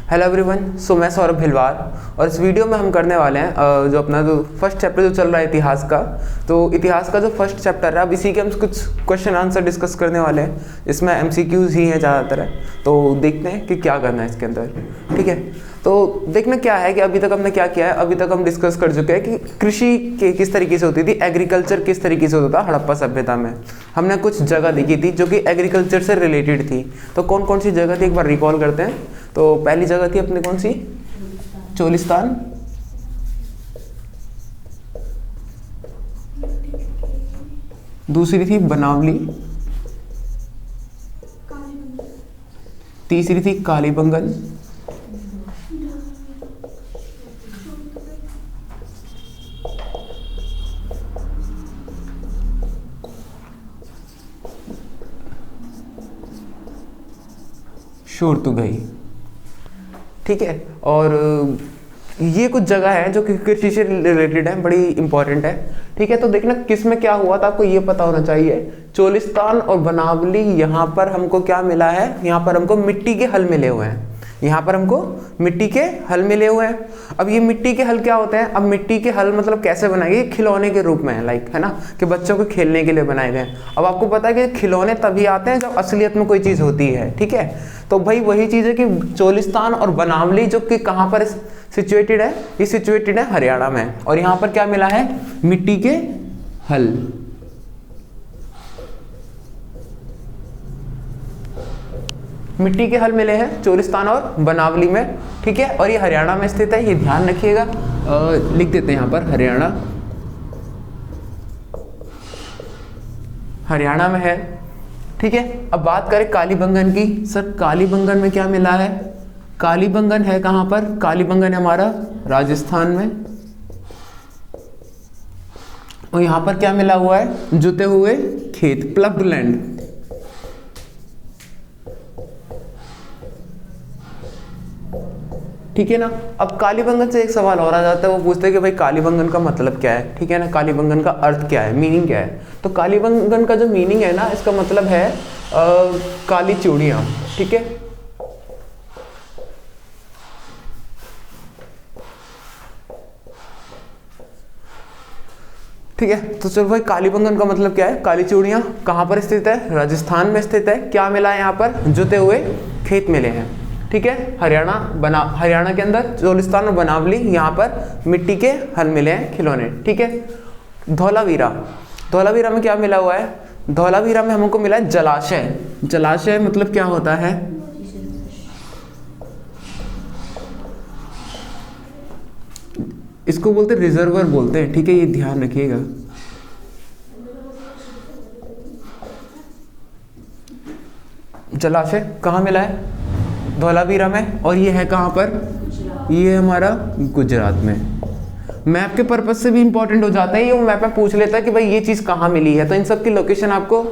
Hello everyone, सो मैं सौरभ भिलवार और इस वीडियो में हम करने वाले हैं जो अपना जो फर्स्ट चैप्टर जो चल रहा है इतिहास का। तो इतिहास का जो फर्स्ट चैप्टर है, अब इसी के हम कुछ क्वेश्चन आंसर डिस्कस करने वाले हैं। इसमें एमसीक्यूज ही हैं ज़्यादातर है, तो देखते हैं कि क्या करना है इसके अंदर। ठीक है, तो देखना क्या है कि अभी तक हमने क्या किया है। अभी तक हम डिस्कस कर चुके हैं कि कृषि किस तरीके से होती थी, एग्रीकल्चर किस तरीके से होता था हड़प्पा सभ्यता में। हमने कुछ जगह देखी थी जो कि एग्रीकल्चर से रिलेटेड थी। तो कौन कौन सी जगह थी एक बार रिकॉल करते हैं। तो पहली जगह थी अपने कौन सी, चोलिस्तान। दूसरी थी बनावली। तीसरी थी कालीबंगन। शोरतुगई। ठीक है, और ये कुछ जगह है जो कि कृषि से रिलेटेड है, बड़ी इंपॉर्टेंट है। ठीक है, तो देखना किस में क्या हुआ था आपको ये पता होना चाहिए। चोलिस्तान और बनावली, यहाँ पर हमको क्या मिला है, यहाँ पर हमको मिट्टी के हल मिले हुए हैं। यहाँ पर हमको मिट्टी के हल मिले हुए हैं। अब ये मिट्टी के हल क्या होते हैं, अब मिट्टी के हल मतलब कैसे बनाए गए, खिलौने के रूप में, लाइक है ना, कि बच्चों को खेलने के लिए बनाए गए। अब आपको पता है कि खिलौने तभी आते हैं जब असलियत में कोई चीज़ होती है। ठीक है, तो भाई वही चीज़ है कि चोलिस्तान और बनावली जो कि कहाँ पर सिचुएटेड है, ये सिचुएटेड है हरियाणा में। और यहाँ पर क्या मिला है, मिट्टी के हल। मिट्टी के हल मिले हैं चोलिस्तान और बनावली में। ठीक है, और ये हरियाणा में स्थित है, ये ध्यान रखिएगा। लिख देते हैं यहाँ पर हरियाणा, हरियाणा में है। ठीक है, अब बात करें कालीबंगन की। सर कालीबंगन में क्या मिला है, कालीबंगन है कहाँ पर, कालीबंगन है हमारा राजस्थान में। और यहाँ पर क्या मिला हुआ है, जुते हुए खेत, प्लग्ड लैंड। ठीक है ना। अब कालीबंगन से एक सवाल और आ जाता है, वो पूछते हैं कि भाई कालीबंगन का मतलब क्या है। ठीक है ना, कालीबंगन का अर्थ क्या है, मीनिंग क्या है। तो कालीबंगन का जो मीनिंग है ना, इसका मतलब है काली चूड़ियाँ। ठीक है, ठीक है, तो चलो भाई कालीबंगन का मतलब क्या है, काली चूड़ियाँ कहाँ पर स्थित है, राजस्थान में स्थित है। क्या मिला है यहाँ पर, जुते हुए खेत मिले हैं। ठीक है, हरियाणा के अंदर चोलिस्तान और बनावली, यहाँ पर मिट्टी के हल मिले हैं, खिलौने। ठीक है, धौलावीरा, धौलावीरा में क्या मिला हुआ है, धौलावीरा में हमको मिला है जलाशय। जलाशय मतलब क्या होता है, इसको बोलते रिजर्वर बोलते हैं। ठीक है, ये ध्यान रखिएगा। जलाशय कहाँ मिला है, धौलावीरा में। और ये है कहाँ पर, ये हमारा गुजरात में। मैप के पर्पज से भी इंपॉर्टेंट हो जाता है ये, वो मैप में पूछ लेता है कि भाई ये चीज़ कहाँ मिली है। तो इन सब की लोकेशन आपको,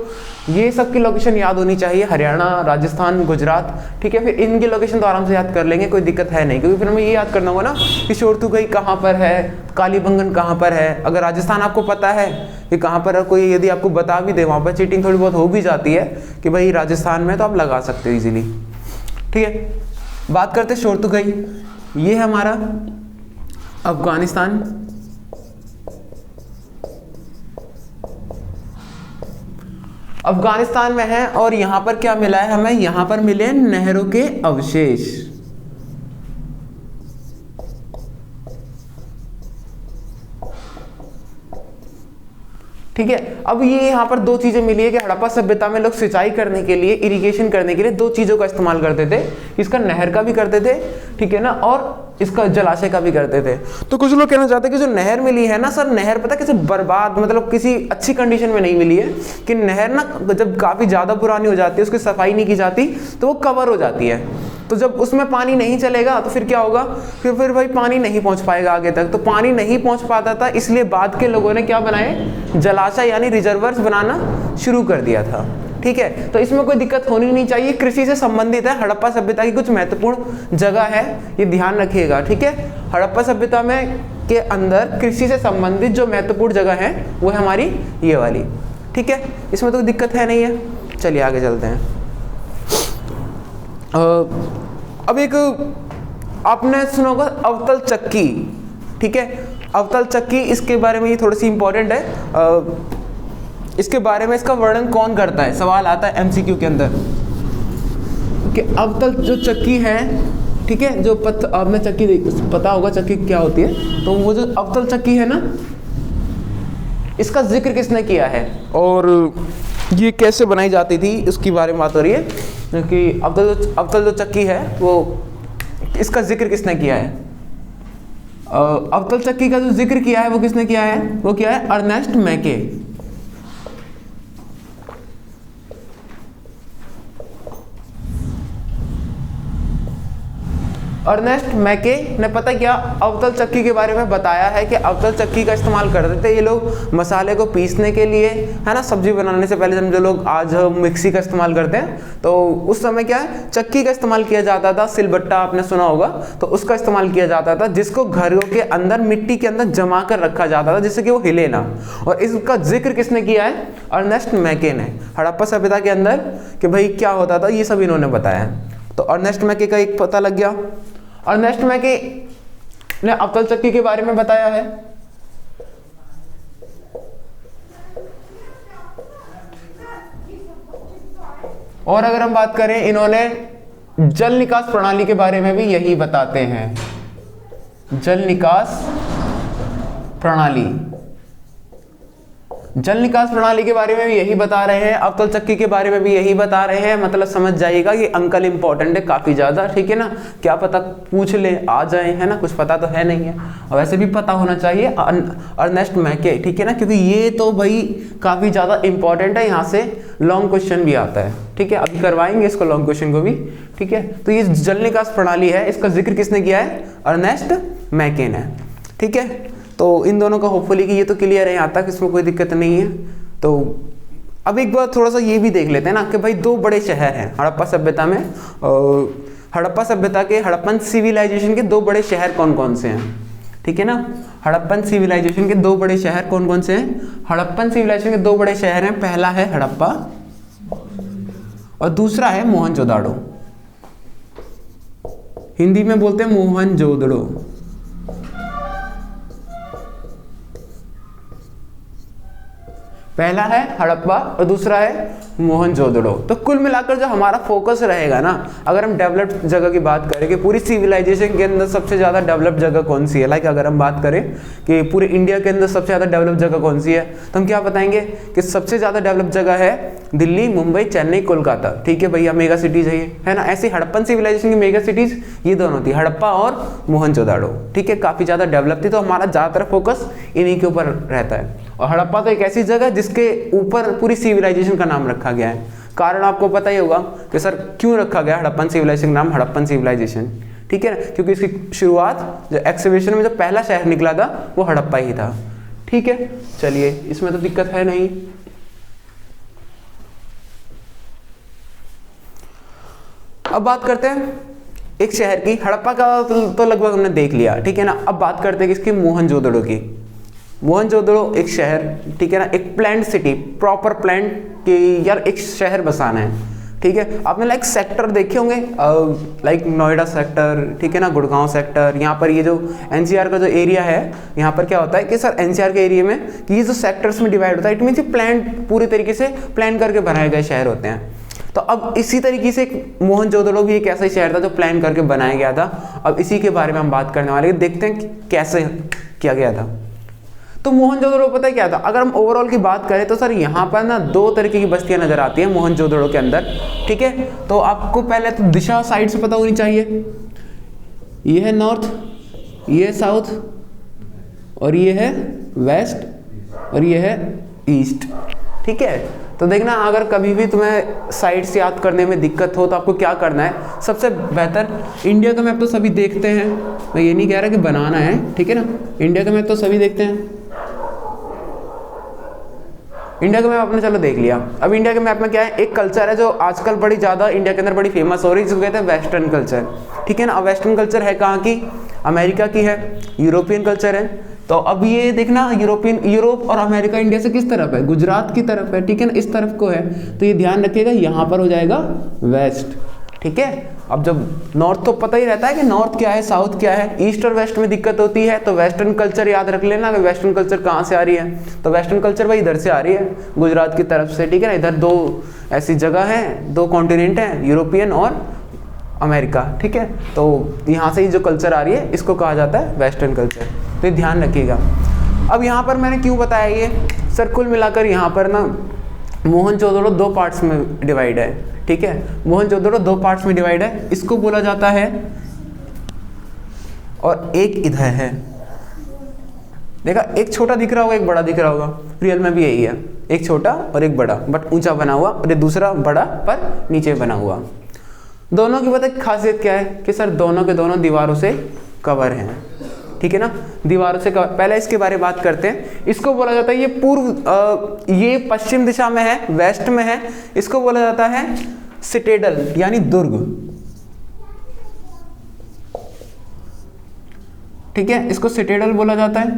ये सब की लोकेशन याद होनी चाहिए, हरियाणा, राजस्थान, गुजरात। ठीक है, फिर इनकी लोकेशन तो आराम से याद कर लेंगे, कोई दिक्कत है नहीं। क्योंकि फिर हमें ये याद करना होगा ना कि शोरतुगई कहाँ पर है, कालीबंगन कहाँ पर है। अगर राजस्थान आपको पता है कि कहाँ पर है, कोई यदि आपको बता भी दे, वहाँ पर चीटिंग थोड़ी बहुत हो भी जाती है कि भाई राजस्थान में, तो आप लगा सकते हो ईजिली। ठीक है, बात करते शोरतुगई। ये है हमारा अफगानिस्तान। अफगानिस्तान में है, और यहां पर क्या मिला है हमें, यहां पर मिले नहरों के अवशेष। ठीक है, अब ये यहाँ पर दो चीजें मिली है कि हड़प्पा सभ्यता में लोग सिंचाई करने के लिए, इरिगेशन करने के लिए दो चीजों का इस्तेमाल करते थे। इसका नहर का भी करते थे, ठीक है ना, और इसका जलाशय का भी करते थे। तो कुछ लोग कहना चाहते हैं कि जो नहर मिली है ना सर, नहर पता कैसे बर्बाद, मतलब किसी अच्छी कंडीशन में नहीं मिली है। कि नहर ना जब काफी ज्यादा पुरानी हो जाती है, उसकी सफाई नहीं की जाती, तो वो कवर हो जाती है। तो जब उसमें पानी नहीं चलेगा तो फिर क्या होगा, फिर भाई पानी नहीं पहुंच पाएगा आगे तक। तो पानी नहीं पहुंच पाता था, इसलिए बाद के लोगों ने क्या बनाए, जलाशय यानी रिजर्वर्स बनाना शुरू कर दिया था। ठीक है, तो इसमें कोई दिक्कत होनी नहीं चाहिए। कृषि से संबंधित है, हड़प्पा सभ्यता की कुछ महत्वपूर्ण जगह है, ये ध्यान रखिएगा। ठीक है, हड़प्पा सभ्यता में के अंदर कृषि से संबंधित जो महत्वपूर्ण जगह है वो है हमारी ये वाली। ठीक है, इसमें तो दिक्कत है नहीं है। चलिए आगे चलते हैं। अब एक आपने सुना होगा अवतल चक्की, ठीक है, अवतल चक्की, इसके बारे में ये थोड़ी सी इंपॉर्टेंट है। इसके बारे में इसका वर्णन कौन करता है, सवाल आता है एमसीक्यू के अंदर कि अवतल जो चक्की है, ठीक है, जो आपने चक्की पता होगा चक्की क्या होती है, तो वो जो अवतल चक्की है ना, इसका जिक्र किसने किया है और ये कैसे बनाई जाती थी, उसके बारे में बात हो रही है कि अवतल जो चक्की है वो इसका जिक्र किसने किया है। अवतल चक्की का जो जिक्र किया है वो किसने किया है, वो किया है अर्नेस्ट मैके। अर्नेस्ट मैके ने पता क्या अवतल चक्की के बारे में बताया है कि अवतल चक्की का इस्तेमाल करते थे ये लोग मसाले को पीसने के लिए, है ना, सब्जी बनाने से पहले जो लोग आज मिक्सी का इस्तेमाल करते हैं, तो उस समय क्या है चक्की का इस्तेमाल किया जाता था। सिलबट्टा आपने सुना होगा, तो उसका इस्तेमाल किया जाता था जिसको घरों के अंदर मिट्टी के अंदर जमा कर रखा जाता था जिससे कि वो हिले ना। और इसका जिक्र किसने किया है, अर्नेस्ट मैके ने, हड़प्पा सभ्यता के अंदर कि भाई क्या होता था ये सब इन्होंने बताया। तो अर्नेस्ट मैके का एक पता लग गया। अर्नेस्ट मैके ने अवतल चक्की के बारे में बताया है। और अगर हम बात करें, इन्होंने जल निकास प्रणाली के बारे में भी यही बताते हैं, जल निकास प्रणाली, जल निकास प्रणाली के बारे में भी यही बता रहे हैं, अवतल चक्की के बारे में भी यही बता रहे हैं। मतलब समझ जाइएगा ये अंकल इंपॉर्टेंट है काफी ज्यादा, ठीक है ना, क्या पता पूछ ले आ जाए, है ना, कुछ पता तो है नहीं है, और वैसे भी पता होना चाहिए अर्नेस्ट मैके, ठीक है ना, क्योंकि ये तो भाई काफी ज्यादा इंपॉर्टेंट है, यहाँ से लॉन्ग क्वेश्चन भी आता है, ठीक है, अभी करवाएंगे इसको लॉन्ग क्वेश्चन को भी, ठीक है। तो ये जल निकास प्रणाली है, इसका जिक्र किसने किया है, अर्नेस्ट मैके ने, ठीक है। तो इन दोनों का होपफुली कि ये तो क्लियर है यहाँ तक, इसमें कोई दिक्कत नहीं है। तो अब एक बार थोड़ा सा ये भी देख लेते हैं ना कि भाई दो बड़े शहर हैं हड़प्पा सभ्यता में, हड़प्पा सभ्यता के, हड़प्पन सिविलाइजेशन के दो बड़े शहर कौन कौन से हैं, ठीक है ना। हड़प्पन सिविलाइजेशन के दो बड़े शहर कौन कौन से हैं, हड़प्पन सिविलाइजेशन के दो बड़े शहर हैं, पहला है हड़प्पा और दूसरा है मोहनजोदाड़ो, हिंदी में बोलते हैं मोहनजोदड़ो। पहला है हड़प्पा और दूसरा है मोहनजोदड़ो। तो कुल मिलाकर जो हमारा फोकस रहेगा ना, अगर हम डेवलप्ड जगह की बात करें कि पूरी सिविलाइजेशन के अंदर सबसे ज़्यादा डेवलप्ड जगह कौन सी है, लाइक अगर हम बात करें कि पूरे इंडिया के अंदर सबसे ज़्यादा डेवलप्ड जगह कौन सी है, तो हम क्या बताएंगे कि सबसे ज़्यादा डेवलप्ड जगह है दिल्ली, मुंबई, चेन्नई, कोलकाता, ठीक है भैया, मेगा सिटीज़ है ना। ऐसी हड़प्पन सिविलाइजेशन की मेगा सिटीज़ ये दोनों थी, हड़प्पा और मोहनजोदाड़ो, ठीक है, काफ़ी ज़्यादा डेवलप थी। तो हमारा ज़्यादातर फोकस इन्हीं के ऊपर रहता है। और हड़प्पा तो एक ऐसी जगह जिसके ऊपर पूरी सिविलाइजेशन का नाम रखा गया है। कारण आपको पता ही होगा कि सर क्यों रखा गया हड़प्पन सिविलाइजेशन का नाम हड़प्पन सिविलाइजेशन, ठीक है ना, क्योंकि इसकी शुरुआत जो एक्सकवेशन में जो पहला शहर निकला था वो हड़प्पा ही था, ठीक है। चलिए इसमें तो दिक्कत है नहीं। अब बात करते हैं एक शहर की, हड़प्पा का तो लगभग हमने देख लिया, ठीक है ना। अब बात करते हैं किसकी, मोहनजोदड़ो की। मोहनजोदड़ो एक शहर, ठीक है ना, एक प्लान्ड सिटी, प्रॉपर प्लान्ड कि यार एक शहर बसाना है, ठीक है। आपने लाइक सेक्टर देखे होंगे, लाइक नोएडा सेक्टर, ठीक है ना, गुड़गांव सेक्टर, यहाँ पर ये जो एनसीआर का जो एरिया है, यहाँ पर क्या होता है कि सर एनसीआर के एरिया में कि ये जो सेक्टर्स में डिवाइड होता है, इट मीन्स प्लान पूरी तरीके से प्लान करके बनाए गए शहर होते हैं। तो अब इसी तरीके से मोहनजोदड़ो भी एक ऐसा शहर था जो प्लान करके बनाया गया था। अब इसी के बारे में हम बात करने वाले हैं, देखते हैं कि कैसे किया गया था। तो मोहनजोदड़ो पता है क्या था, अगर हम ओवरऑल की बात करें तो सर यहाँ पर ना दो तरीके की बस्तियाँ नजर आती हैं मोहनजोदड़ो के अंदर, ठीक है। तो आपको पहले तो दिशा साइड से पता होनी चाहिए, ये है नॉर्थ, ये है साउथ, और ये है वेस्ट, और ये है ईस्ट, ठीक है। तो देखना अगर कभी भी तुम्हें साइड से याद करने में दिक्कत हो तो आपको क्या करना है, सबसे बेहतर इंडिया का मैप तो सभी देखते हैं, मैं ये नहीं कह रहा कि बनाना है, ठीक है ना, इंडिया का मैप तो सभी देखते हैं। इंडिया का मैप आपने चलो देख लिया। अब इंडिया के मैप में क्या है, एक कल्चर है जो आजकल बड़ी ज़्यादा इंडिया के अंदर बड़ी फेमस हो रही है, जिसको कहते हैं वेस्टर्न कल्चर, ठीक है ना। अब वेस्टर्न कल्चर है कहाँ की, अमेरिका की है, यूरोपियन कल्चर है। तो अब ये देखना यूरोप और अमेरिका इंडिया से किस तरफ है, गुजरात की तरफ है, ठीक है ना, इस तरफ को है। तो ये ध्यान रखिएगा यहाँ पर हो जाएगा वेस्ट, ठीक है। अब जब नॉर्थ तो पता ही रहता है कि नॉर्थ क्या है, साउथ क्या है, ईस्ट और वेस्ट में दिक्कत होती है तो वेस्टर्न कल्चर याद रख लेना कि वेस्टर्न कल्चर कहाँ से आ रही है। तो वेस्टर्न कल्चर भाई इधर से आ रही है, गुजरात की तरफ से, ठीक है ना। इधर दो ऐसी जगह हैं, दो कॉन्टिनेंट हैं, यूरोपियन और अमेरिका, ठीक है। तो यहाँ से ही जो कल्चर आ रही है इसको कहा जाता है वेस्टर्न कल्चर, तो ये ध्यान रखिएगा। अब यहाँ पर मैंने क्यों बताया ये सर, कुल मिलाकर यहाँ पर ना मोहनजोदड़ो दो पार्ट्स में डिवाइड है, ठीक है। मोहनजोदड़ो दो पार्ट्स में डिवाइड है, इसको बोला जाता है, और एक इधर है, देखा एक छोटा दिख रहा होगा एक बड़ा दिख रहा होगा, रियल में भी यही है, एक छोटा और एक बड़ा, बट ऊंचा बना हुआ, और ये दूसरा बड़ा पर नीचे बना हुआ। दोनों की पता खासियत क्या है कि सर दोनों के दोनों दीवारों से कवर हैं, ठीक है ना, दीवारों से कवर। पहले इसके बारे में बात करते हैं। इसको बोला जाता है, ये पूर्व ये पश्चिम दिशा में है, वेस्ट में है, इसको बोला जाता है सिटेडल यानी दुर्ग, ठीक है, इसको सिटेडल बोला जाता है,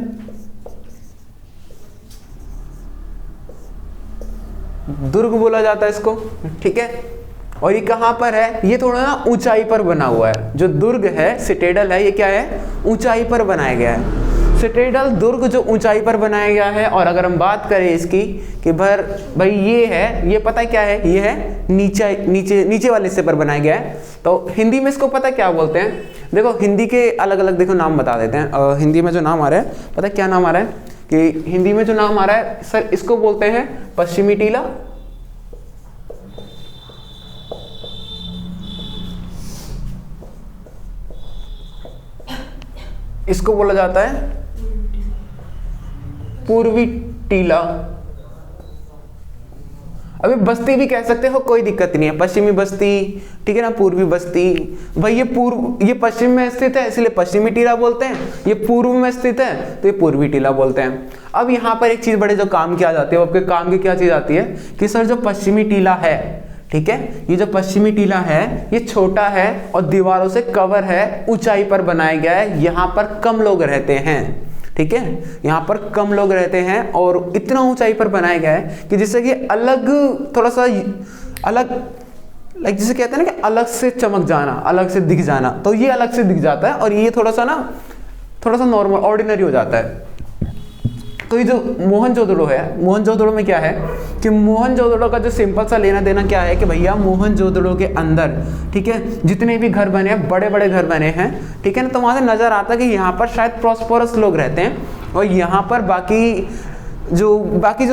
दुर्ग बोला जाता है इसको, ठीक है। और ये कहाँ पर है, ये थोड़ा ना ऊंचाई पर बना हुआ है, जो दुर्ग है सिटेडल है, ये क्या है, ऊंचाई पर बनाया गया है। सिटेडल दुर्ग जो ऊंचाई पर बनाया गया है। और अगर हम बात करें इसकी कि भाई ये है, ये पता है क्या है, ये है नीचे वाले हिस्से पर बनाया गया है। तो हिंदी में इसको पता क्या बोलते हैं, देखो हिंदी के अलग अलग देखो नाम बता देते हैं। हिंदी में जो नाम आ रहा है, पता है क्या नाम आ रहा है, कि हिंदी में जो नाम आ रहा है सर, इसको बोलते हैं पश्चिमी टीला, इसको बोला जाता है पूर्वी टीला। अभी बस्ती भी कह सकते हो, कोई दिक्कत नहीं है, पश्चिमी बस्ती, ठीक है ना, पूर्वी बस्ती। भाई ये पश्चिम में स्थित है इसलिए पश्चिमी टीला बोलते हैं, ये पूर्व में स्थित है तो ये पूर्वी टीला बोलते हैं। अब यहाँ पर एक चीज बड़े जो काम की आ जाती है, वो आपके काम की क्या चीज आती है कि सर जो पश्चिमी टीला है, ठीक है, ये जो पश्चिमी टीला है ये छोटा है और दीवारों से कवर है, ऊंचाई पर बनाया गया है, यहाँ पर कम लोग रहते हैं, ठीक है, यहाँ पर कम लोग रहते हैं और इतना ऊंचाई पर बनाया गया है कि जिससे कि अलग, थोड़ा सा अलग, लाइक जिसे कहते हैं ना कि अलग से चमक जाना, अलग से दिख जाना, तो ये अलग से दिख जाता है और ये थोड़ा सा नॉर्मल ऑर्डिनरी हो जाता है। तो ये जो मोहनजोदड़ो है, मोहनजोदड़ो में क्या है कि मोहनजोदड़ो का जो सिंपल सा लेना देना क्या है कि भैया मोहनजोदड़ो के अंदर, ठीक है, जितने भी घर बने हैं, बड़े बड़े घर बने हैं, ठीक है ना, तो वहां से नजर आता है कि यहाँ पर शायद प्रॉस्परस लोग रहते हैं और यहाँ पर बाकी जो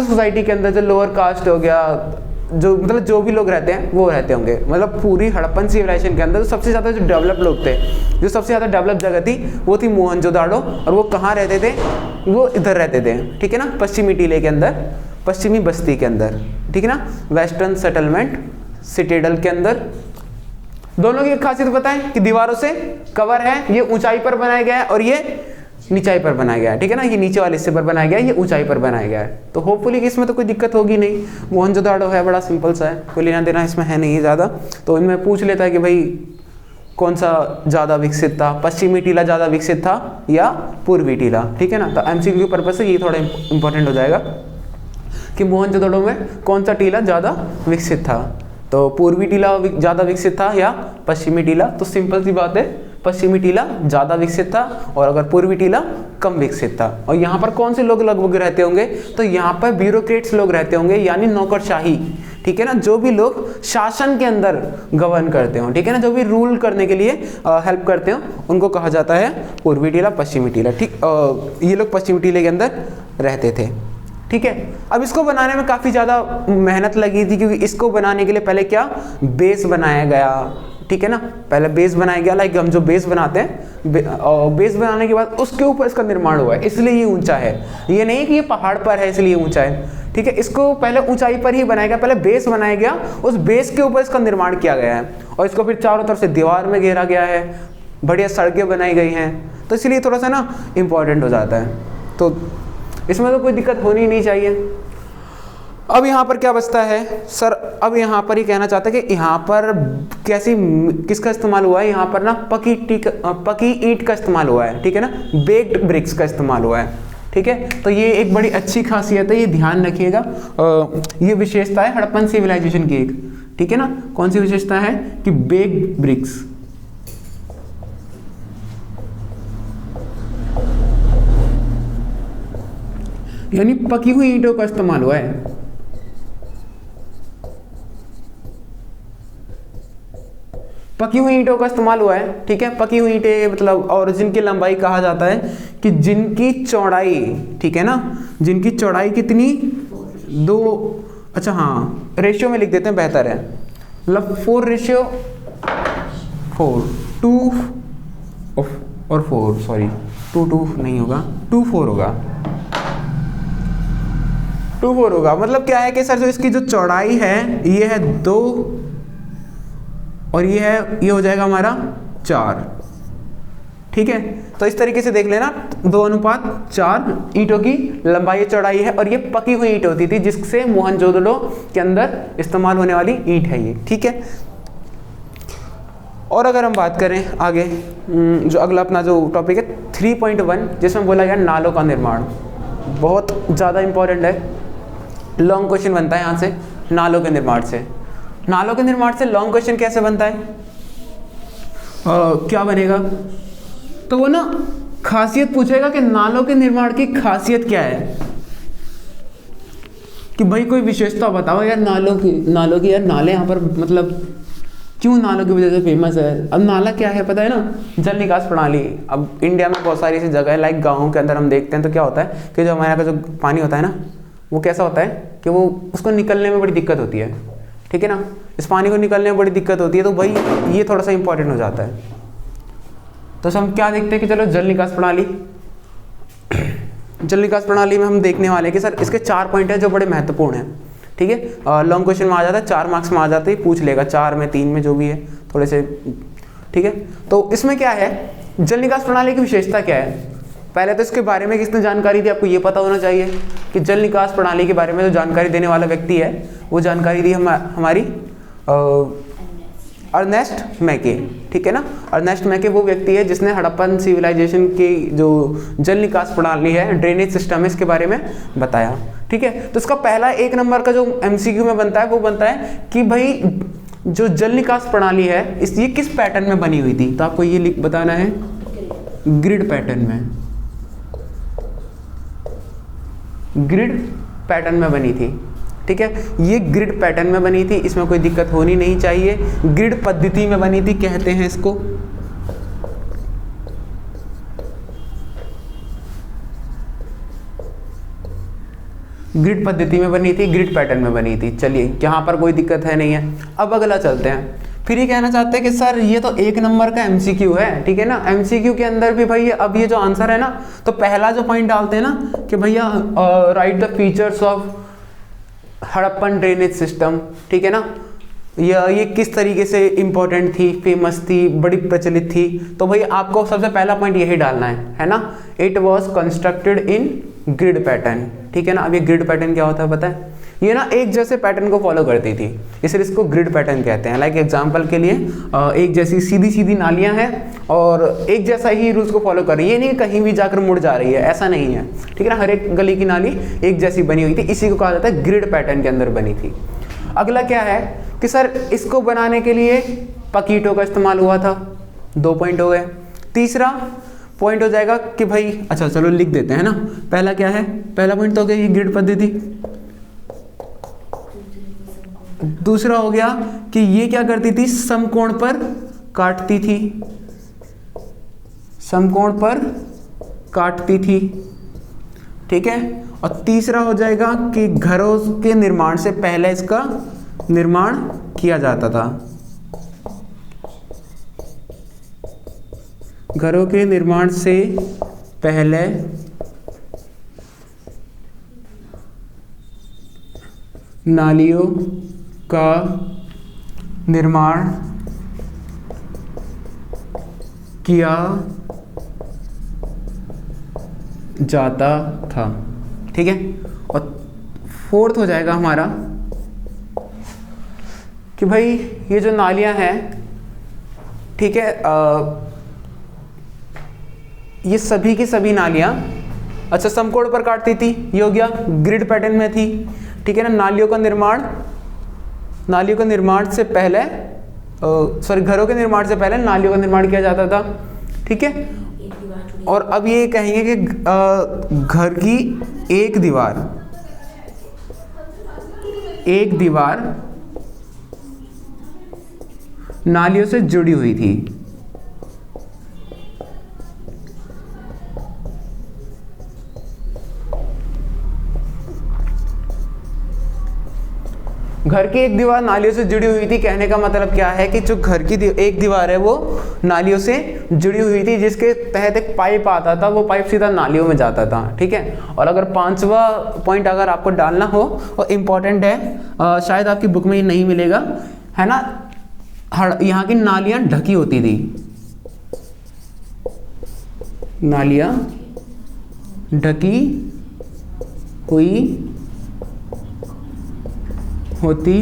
सोसाइटी के अंदर जो लोअर कास्ट हो गया, जो मतलब जो भी लोग रहते हैं वो रहते होंगे। मतलब पूरी हड़प्पन सिविलाइजेशन के अंदर सबसे ज़्यादा जो डेवलप लोग थे, जो सबसे ज़्यादा डेवलप जगह थी वो थी मोहनजोदाड़ो, और वो कहाँ रहते थे, वो इधर रहते थे, ठीक है ना, पश्चिमी टीले के अंदर, पश्चिमी बस्ती के अंदर, ठीक है ना, वेस्टर्न सेटलमेंट सिटेडल के अंदर। दोनों की खासियत पता है कि दीवारों से कवर है, ये ऊंचाई पर बनाया गया है और ये नीचाई पर बनाया गया है, ठीक है ना, ये नीचे वाले हिस्से पर बनाया गया है, ये ऊंचाई पर बनाया गया है। तो होपफुली इसमें तो कोई दिक्कत होगी नहीं। मोहनजोदाड़ो है बड़ा सिंपल सा है, कोई लेना देना इसमें है नहीं ज़्यादा। तो इनमें पूछ लेता है कि भाई कौन सा ज़्यादा विकसित था, पश्चिमी टीला ज़्यादा विकसित था या पूर्वी टीला, ठीक है ना। तो एमसीक्यू के पर्पज से ये थोड़ा इंपॉर्टेंट हो जाएगा कि मोहनजोदाड़ो में कौन सा टीला ज़्यादा विकसित था, तो पूर्वी टीला ज़्यादा विकसित था या पश्चिमी टीला। तो सिंपल सी बात है, पश्चिमी टीला ज़्यादा विकसित था और अगर पूर्वी टीला कम विकसित था। और यहाँ पर कौन से लोग लगभग रहते होंगे, तो यहाँ पर ब्यूरोक्रेट्स लोग रहते होंगे, यानी नौकरशाही, ठीक है ना, जो भी लोग शासन के अंदर गवर्न करते हो, ठीक है ना, जो भी रूल करने के लिए हेल्प करते हो, उनको कहा जाता है पूर्वी टीला, पश्चिमी टीला, ठीक। ये लोग पश्चिमी टीले के अंदर रहते थे, ठीक है। अब इसको बनाने में काफ़ी ज़्यादा मेहनत लगी थी, क्योंकि इसको बनाने के लिए पहले क्या बेस बनाया गया, ठीक है ना, पहले बेस बनाया गया, लाइक हम जो बेस बनाते हैं, बेस बनाने के बाद उसके ऊपर इसका निर्माण हुआ है, इसलिए ये ऊंचा है। ये नहीं कि ये पहाड़ पर है इसलिए ऊंचा है, ठीक है, इसको पहले ऊंचाई पर ही बनाया गया, पहले बेस बनाया गया, उस बेस के ऊपर इसका निर्माण किया गया है और इसको फिर चारों तरफ से दीवार में घेरा गया है, बढ़िया सड़कें बनाई गई हैं, तो इसलिए थोड़ा सा ना इम्पॉर्टेंट हो जाता है। तो इसमें तो कोई दिक्कत होनी नहीं चाहिए। अब यहाँ पर क्या बचता है सर, अब यहाँ पर ही कहना चाहते हैं कि यहाँ पर किसका इस्तेमाल हुआ है, यहाँ पर ना पकी ईंट का इस्तेमाल हुआ है, ठीक है ना, बेक्ड ब्रिक्स का इस्तेमाल हुआ है, ठीक है। तो ये एक बड़ी अच्छी खासियत है, ये ध्यान रखिएगा, ये विशेषता है हड़प्पन सिविलाइजेशन की एक, ठीक है ना। कौन सी विशेषता है कि बेक्ड ब्रिक्स, यानी पकी हुई ईंटों का इस्तेमाल हुआ है। पकी हुई ईंटों का इस्तेमाल हुआ है, ठीक है। पकी हुई ईंटें मतलब, और जिनकी लंबाई कहा जाता है कि जिनकी चौड़ाई, ठीक है ना, जिनकी चौड़ाई कितनी 2, अच्छा हाँ रेशियो में लिख देते हैं बेहतर है, मतलब 4:4 2 और 4, सॉरी 2 नहीं होगा, 2:4 होगा, 2:4 होगा। मतलब क्या है कि सर जो इसकी जो चौड़ाई है ये है 2 और ये हो जाएगा हमारा 4, ठीक है। तो इस तरीके से देख लेना 2:4 ईंटों की लंबाई चौड़ाई है, और ये पकी हुई ईंट होती थी जिससे मोहनजोदड़ो के अंदर इस्तेमाल होने वाली ईंट है ये, ठीक है। और अगर हम बात करें आगे, जो अगला अपना जो टॉपिक है 3.1, जिसमें बोला गया नालों का निर्माण, बहुत ज़्यादा इंपॉर्टेंट है, लॉन्ग क्वेश्चन बनता है यहाँ से नालों के निर्माण से। नालों के निर्माण से लॉन्ग क्वेश्चन कैसे बनता है, क्या बनेगा, तो वो ना खासियत पूछेगा कि नालों के निर्माण की खासियत क्या है, कि भाई कोई विशेषता बताओ यार नालों की यार नाले यहाँ पर मतलब क्यों नालों की वजह से फेमस है। अब नाला क्या है पता है ना, जल निकास प्रणाली। अब इंडिया में बहुत सारी ऐसी जगह है, लाइक गाँव के अंदर हम देखते हैं तो क्या होता है कि जो हमारे यहाँ का जो पानी होता है ना, वो कैसा होता है कि वो उसको निकलने में बड़ी दिक्कत होती है, ठीक है ना। इस पानी को निकलने में बड़ी दिक्कत होती है, तो भाई ये थोड़ा सा इंपॉर्टेंट हो जाता है। तो हम क्या देखते हैं कि चलो जल निकास प्रणाली, जल निकास प्रणाली में हम देखने वाले हैं कि सर इसके 4 पॉइंट हैं जो बड़े महत्वपूर्ण हैं, ठीक है। लॉन्ग क्वेश्चन में आ जाता है, 4 मार्क्स में आ जाते ही पूछ लेगा, 4 में 3 में जो भी है थोड़े से, ठीक है। तो इसमें क्या है, जल निकास प्रणाली की विशेषता क्या है, पहले तो इसके बारे में किसने जानकारी दी, आपको ये पता होना चाहिए कि जल निकास प्रणाली के बारे में जो जानकारी देने वाला व्यक्ति है वो जानकारी दी हमारी अर्नेस्ट मैके, ठीक है ना। अर्नेस्ट मैके वो व्यक्ति है जिसने हड़प्पन सिविलाइजेशन की जो जल निकास प्रणाली है, ड्रेनेज सिस्टम है, इसके बारे में बताया, ठीक है। तो इसका पहला 1 नंबर का जो MCQ में बनता है वो बनता है कि भाई जो जल निकास प्रणाली है ये किस पैटर्न में बनी हुई थी, तो आपको ये बताना है ग्रिड पैटर्न में, ग्रिड पैटर्न में बनी थी, ठीक है। ये ग्रिड पैटर्न में बनी थी, इसमें कोई दिक्कत होनी नहीं चाहिए। ग्रिड पद्धति में बनी थी कहते हैं इसको, ग्रिड पद्धति में बनी थी, ग्रिड पैटर्न में बनी थी। चलिए यहाँ पर कोई दिक्कत है नहीं है। अब अगला चलते हैं, फिर ये कहना चाहते हैं कि सर ये तो 1 नंबर का MCQ है, ठीक है ना। MCQ के अंदर भी भाई अब ये जो आंसर है ना, तो पहला जो पॉइंट डालते हैं ना कि भैया right the features of Harappan drainage system, ठीक है ना, ये किस तरीके से इंपॉर्टेंट थी, फेमस थी, बड़ी प्रचलित थी। तो भाई आपको सबसे पहला पॉइंट यही डालना है ना, it was constructed in grid pattern, ठीक है ना। अब ये ग्रिड पैटर्न क्या होता है पता है, ये ना एक जैसे पैटर्न को फॉलो करती थी, इसलिए इसको ग्रिड पैटर्न कहते हैं। लाइक एग्जांपल के लिए एक जैसी सीधी सीधी नालियां हैं और एक जैसा ही रूल्स को फॉलो कर रही है, ये नहीं कहीं भी जाकर मुड़ जा रही है, ऐसा नहीं है, ठीक है ना। हर एक गली की नाली एक जैसी बनी हुई थी, इसी को कहा जाता है ग्रिड पैटर्न के अंदर बनी थी। अगला क्या है कि सर इसको बनाने के लिए पकी ईंटों का इस्तेमाल हुआ था, 2 पॉइंट हो गए। तीसरा पॉइंट हो जाएगा कि भाई, अच्छा चलो लिख देते हैं ना, पहला क्या है, पहला पॉइंट तो हो गया ये ग्रिड पद्धति। दूसरा हो गया कि ये क्या करती थी, समकोण पर काटती थी, समकोण पर काटती थी, ठीक है। और तीसरा हो जाएगा कि घरों के निर्माण से पहले इसका निर्माण किया जाता था, घरों के निर्माण से पहले नालियों का निर्माण किया जाता था, ठीक है। और 4th हो जाएगा हमारा कि भाई ये जो नालियां हैं, ठीक है, ये सभी की सभी नालियां अच्छा समकोण पर काटती थी, ये हो गया ग्रिड पैटर्न में थी, ठीक है ना। नालियों का निर्माण नालियों के निर्माण से पहले घरों के निर्माण से पहले नालियों का निर्माण किया जाता था, ठीक है। और अब ये कहेंगे कि घर की एक दीवार नालियों से जुड़ी हुई थी। घर की एक दीवार नालियों से जुड़ी हुई थी, कहने का मतलब क्या है कि जो घर की एक दीवार है वो नालियों से जुड़ी हुई थी, जिसके तहत एक पाइप आता था, वो पाइप सीधा नालियों में जाता था, ठीक है। और अगर पांचवा पॉइंट अगर आपको डालना हो और इम्पोर्टेंट है, शायद आपकी बुक में ये नहीं मिलेगा, है ना, यहाँ की नालियाँ ढकी होती थी, नालियाँ ढकी हुई होती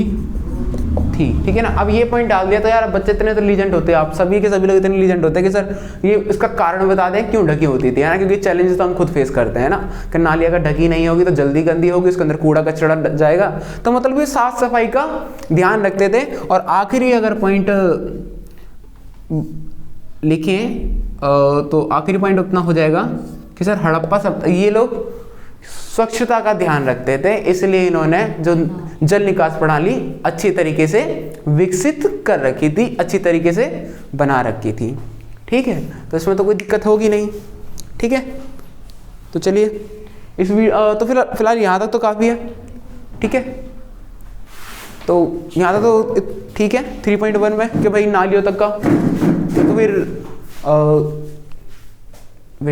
थी, ठीक है ना। अब ये पॉइंट डाल दिया तो यार बच्चे इतने तो लीजेंट होते हैं, आप सभी के सभी लोग इतने लीजेंट होते हैं कि सर ये इसका कारण बता दें क्यों ढकी होती थी, है ना, क्योंकि चैलेंजेस तो हम खुद फेस करते हैं ना, कि नाली अगर ढकी नहीं होगी तो जल्दी गंदी होगी, उसके अंदर कूड़ा कचरा जाएगा, तो मतलब ये साफ सफाई का ध्यान रखते थे। और आखिरी अगर पॉइंट लिखें तो आखिरी पॉइंट उतना हो जाएगा कि सर हड़प्पा सब ये लोग स्वच्छता का ध्यान रखते थे, इसलिए इन्होंने जो जल निकास प्रणाली अच्छी तरीके से विकसित कर रखी थी, अच्छी तरीके से बना रखी थी, ठीक है। तो इसमें तो कोई दिक्कत होगी नहीं, ठीक है। तो चलिए इस तो फिलहाल यहाँ तक तो काफ़ी है, ठीक है। तो यहाँ तक तो ठीक है 3.1 में कि भाई नालियों तक का। तो फिर